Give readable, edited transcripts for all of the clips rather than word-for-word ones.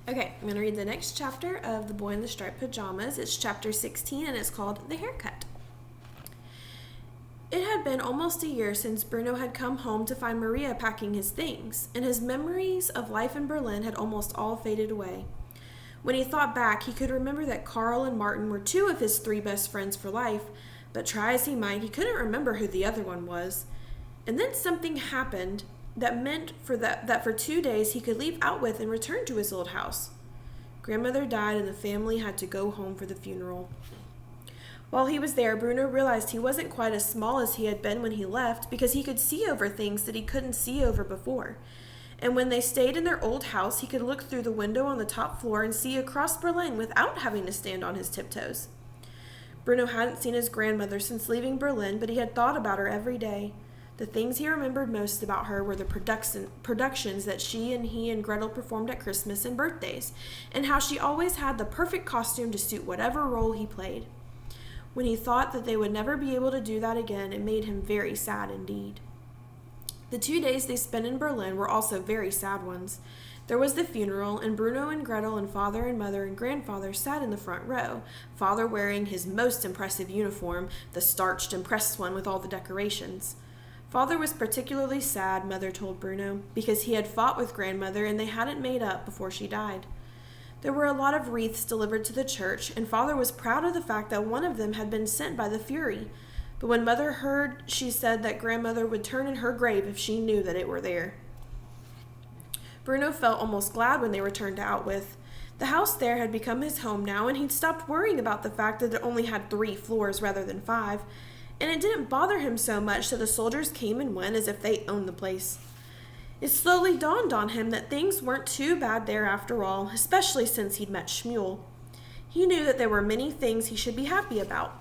Okay, I'm going to read the next chapter of The Boy in the Striped Pajamas. It's chapter 16, and it's called The Haircut. It had been almost a year since Bruno had come home to find Maria packing his things, and his memories of life in Berlin had almost all faded away. When he thought back, he could remember that Carl and Martin were two of his three best friends for life, but try as he might, he couldn't remember who the other one was. And then something happened that meant that for 2 days he could leave Outwith and return to his old house. Grandmother died and the family had to go home for the funeral. While he was there, Bruno realized he wasn't quite as small as he had been when he left because he could see over things that he couldn't see over before. And when they stayed in their old house, he could look through the window on the top floor and see across Berlin without having to stand on his tiptoes. Bruno hadn't seen his grandmother since leaving Berlin, but he had thought about her every day. The things he remembered most about her were the productions that he and Gretel performed at Christmas and birthdays, and how she always had the perfect costume to suit whatever role he played. When he thought that they would never be able to do that again, it made him very sad indeed. The 2 days they spent in Berlin were also very sad ones. There was the funeral, and Bruno and Gretel and father and mother and grandfather sat in the front row, father wearing his most impressive uniform, the starched and pressed one with all the decorations. Father was particularly sad, Mother told Bruno, because he had fought with grandmother and they hadn't made up before she died. There were a lot of wreaths delivered to the church, and Father was proud of the fact that one of them had been sent by the Fury. But when Mother heard, she said that grandmother would turn in her grave if she knew that it were there. Bruno felt almost glad when they returned to Outwith. The house there had become his home now, and he'd stopped worrying about the fact that it only had 3 floors rather than 5. And it didn't bother him so much that the soldiers came and went as if they owned the place. It slowly dawned on him that things weren't too bad there after all, especially since he'd met Shmuel. He knew that there were many things he should be happy about,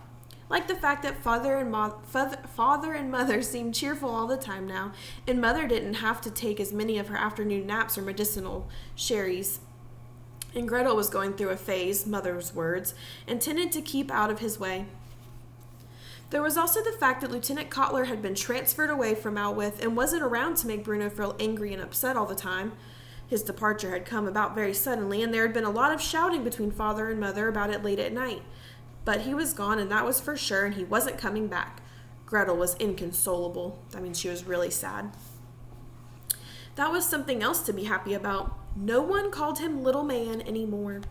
like the fact that father and mother seemed cheerful all the time now, and Mother didn't have to take as many of her afternoon naps or medicinal sherries. And Gretel was going through a phase, Mother's words, and tended to keep out of his way. There was also the fact that Lieutenant Kotler had been transferred away from Outwith and wasn't around to make Bruno feel angry and upset all the time. His departure had come about very suddenly, and there had been a lot of shouting between father and mother about it late at night. But he was gone, and that was for sure, and he wasn't coming back. Gretel was inconsolable. She was really sad. That was something else to be happy about. No one called him little man anymore.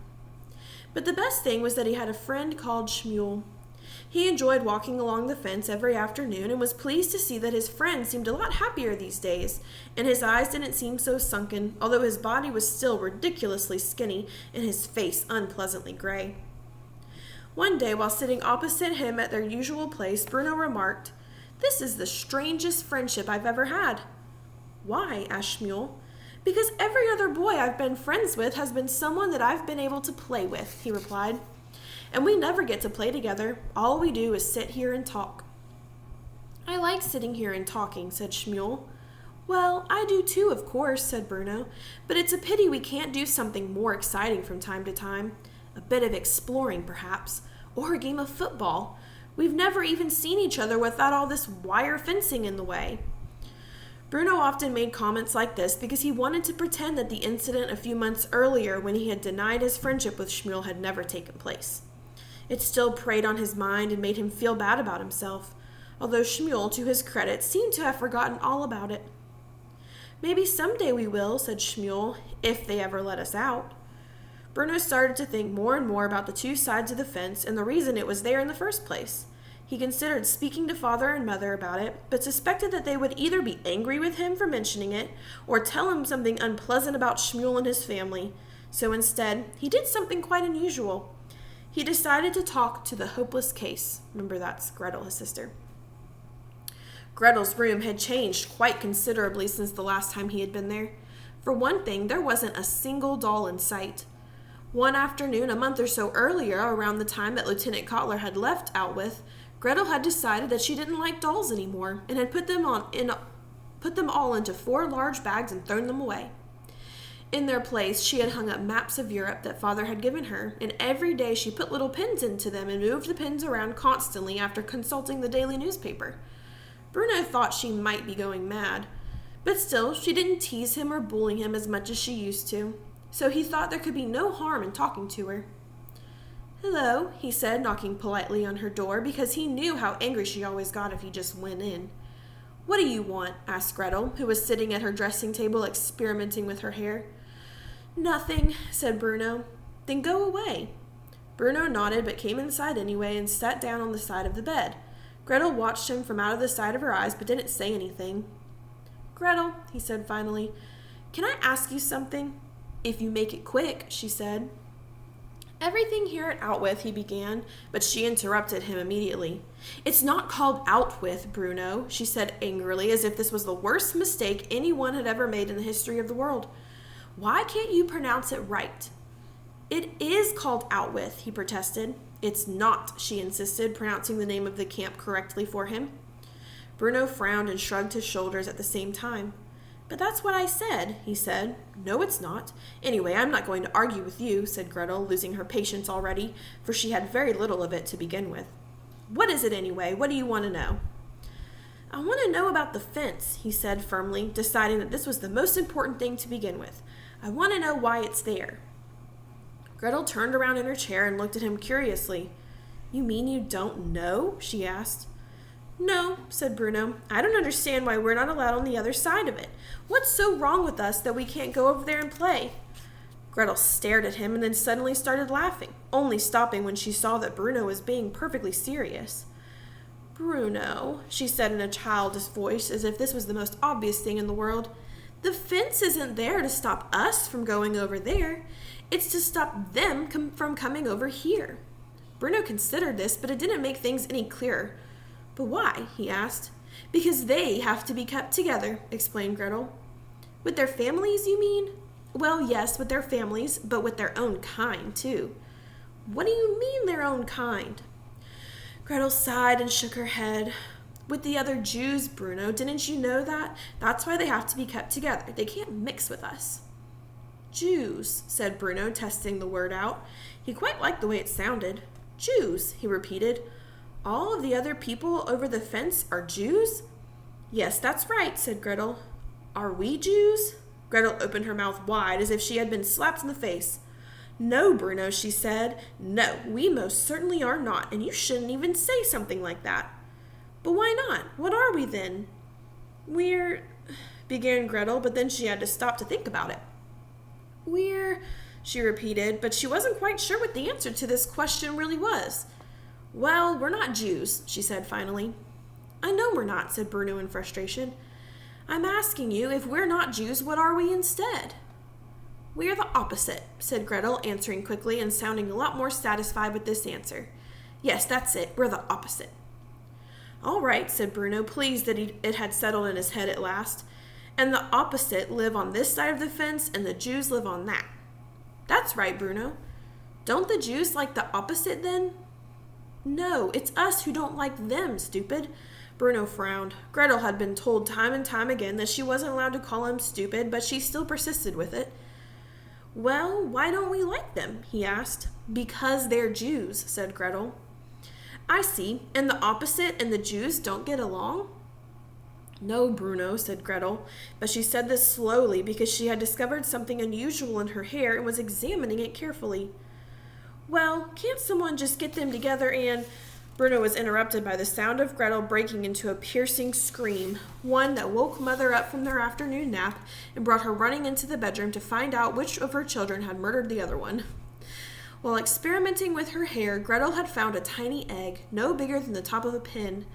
But the best thing was that he had a friend called Shmuel. He enjoyed walking along the fence every afternoon and was pleased to see that his friend seemed a lot happier these days, and his eyes didn't seem so sunken, although his body was still ridiculously skinny and his face unpleasantly gray. One day, while sitting opposite him at their usual place, Bruno remarked, "This is the strangest friendship I've ever had." "Why?" asked Shmuel. "Because every other boy I've been friends with has been someone that I've been able to play with," he replied. "And we never get to play together. All we do is sit here and talk." "I like sitting here and talking," said Shmuel. "Well, I do too, of course," said Bruno, "but it's a pity we can't do something more exciting from time to time. A bit of exploring, perhaps, or a game of football. We've never even seen each other without all this wire fencing in the way." Bruno often made comments like this because he wanted to pretend that the incident a few months earlier when he had denied his friendship with Shmuel had never taken place. It still preyed on his mind and made him feel bad about himself, although Shmuel, to his credit, seemed to have forgotten all about it. "Maybe someday we will," said Shmuel, "if they ever let us out." Bruno started to think more and more about the 2 sides of the fence and the reason it was there in the first place. He considered speaking to father and mother about it, but suspected that they would either be angry with him for mentioning it or tell him something unpleasant about Shmuel and his family. So instead, he did something quite unusual. He decided to talk to the hopeless case. Remember, that's Gretel, his sister. Gretel's room had changed quite considerably since the last time he had been there. For one thing, there wasn't a single doll in sight. One afternoon, a month or so earlier, around the time that Lieutenant Kotler had left Outwith, Gretel had decided that she didn't like dolls anymore and had put them all into 4 large bags and thrown them away. In their place, she had hung up maps of Europe that father had given her, and every day she put little pins into them and moved the pins around constantly after consulting the daily newspaper. Bruno thought she might be going mad, but still, she didn't tease him or bully him as much as she used to. so he thought there could be no harm in talking to her. "Hello," he said, knocking politely on her door because he knew how angry she always got if he just went in. "What do you want?" asked Gretel, who was sitting at her dressing table experimenting with her hair. "Nothing," said Bruno. "Then go away." Bruno nodded but came inside anyway and sat down on the side of the bed. Gretel watched him from out of the side of her eyes but didn't say anything. "Gretel," he said finally, "can I ask you something?" "If you make it quick," she said. "Everything here at Outwith," he began, but she interrupted him immediately. "It's not called Outwith, Bruno," she said angrily, as if this was the worst mistake anyone had ever made in the history of the world. "Why can't you pronounce it right?" "It is called Outwith," he protested. "It's not," she insisted, pronouncing the name of the camp correctly for him. Bruno frowned and shrugged his shoulders at the same time. "But that's what I said," he said. "No, it's not. Anyway, I'm not going to argue with you," said Gretel, losing her patience already, for she had very little of it to begin with. "What is it anyway? What do you want to know?" "I want to know about the fence," he said firmly, deciding that this was the most important thing to begin with. "I want to know why it's there." Gretel turned around in her chair and looked at him curiously. "You mean you don't know?" she asked. "No," said Bruno. "I don't understand why we're not allowed on the other side of it. What's so wrong with us that we can't go over there and play?" Gretel stared at him and then suddenly started laughing, only stopping when she saw that Bruno was being perfectly serious. "Bruno," she said in a childish voice, as if this was the most obvious thing in the world, "the fence isn't there to stop us from going over there. It's to stop them from coming over here." Bruno considered this, but it didn't make things any clearer. "But why?" he asked. "Because they have to be kept together," explained Gretel. "With their families, you mean?" "Well, yes, with their families, but with their own kind, too." "What do you mean, their own kind?" Gretel sighed and shook her head. "With the other Jews, Bruno, didn't you know that? That's why they have to be kept together. They can't mix with us." "Jews," said Bruno, testing the word out. He quite liked the way it sounded. "Jews," he repeated. "All of the other people over the fence are Jews?" "Yes, that's right," said Gretel. "Are we Jews?" Gretel opened her mouth wide as if she had been slapped in the face. "No, Bruno," she said. "No, we most certainly are not, and you shouldn't even say something like that." "But why not? What are we then?" "We're," began Gretel, but then she had to stop to think about it. "We're," she repeated, but she wasn't quite sure what the answer to this question really was. "Well, we're not Jews," she said finally. "I know we're not," said Bruno in frustration. "I'm asking you, if we're not Jews, what are we instead?" "We're the opposite," said Gretel, answering quickly and sounding a lot more satisfied with this answer. "Yes, that's it. We're the opposite." "All right," said Bruno, pleased that it had settled in his head at last. "And the opposite live on this side of the fence, and the Jews live on that." "That's right, Bruno. Don't the Jews like the opposite then?" "No, it's us who don't like them, stupid." Bruno frowned. Gretel had been told time and time again that she wasn't allowed to call him stupid, but she still persisted with it. "Well, why don't we like them?" he asked. "Because they're Jews," said Gretel. "I see. And the opposite and the Jews don't get along?" "No, Bruno," said Gretel, but she said this slowly because she had discovered something unusual in her hair and was examining it carefully. "Well, can't someone just get them together and—" Bruno was interrupted by the sound of Gretel breaking into a piercing scream, one that woke Mother up from their afternoon nap and brought her running into the bedroom to find out which of her children had murdered the other one. While experimenting with her hair, Gretel had found a tiny egg, no bigger than the top of a pin.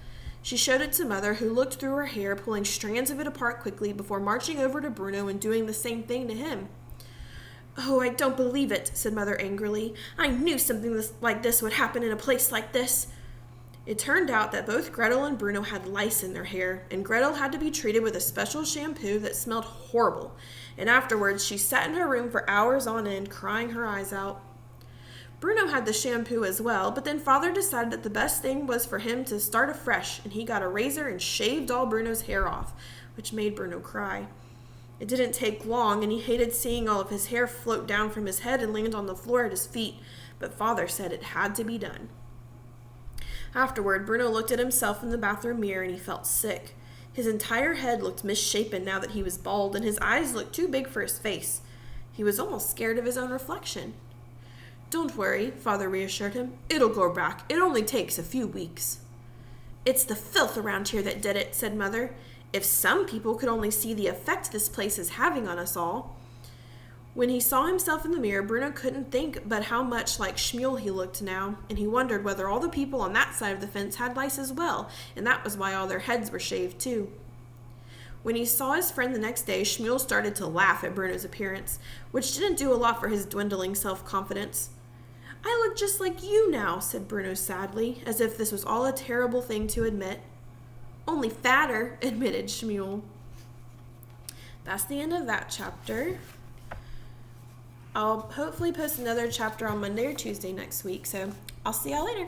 She showed it to Mother, who looked through her hair, pulling strands of it apart quickly before marching over to Bruno and doing the same thing to him. "Oh, I don't believe it," said Mother angrily. "I knew something like this would happen in a place like this." It turned out that both Gretel and Bruno had lice in their hair, and Gretel had to be treated with a special shampoo that smelled horrible, and afterwards she sat in her room for hours on end, crying her eyes out. Bruno had the shampoo as well, but then Father decided that the best thing was for him to start afresh, and he got a razor and shaved all Bruno's hair off, which made Bruno cry. It didn't take long, and he hated seeing all of his hair float down from his head and land on the floor at his feet, but Father said it had to be done. Afterward, Bruno looked at himself in the bathroom mirror and he felt sick. His entire head looked misshapen now that he was bald, and his eyes looked too big for his face. He was almost scared of his own reflection. "Don't worry," Father reassured him. "It'll grow back. It only takes a few weeks." "It's the filth around here that did it," said Mother. "If some people could only see the effect this place is having on us all." When he saw himself in the mirror, Bruno couldn't think but how much like Shmuel he looked now, and he wondered whether all the people on that side of the fence had lice as well, and that was why all their heads were shaved too. When he saw his friend the next day, Shmuel started to laugh at Bruno's appearance, which didn't do a lot for his dwindling self-confidence. "I look just like you now," said Bruno sadly, as if this was all a terrible thing to admit. "Only fatter," admitted Shmuel. That's the end of that chapter. I'll hopefully post another chapter on Monday or Tuesday next week, so I'll see y'all later.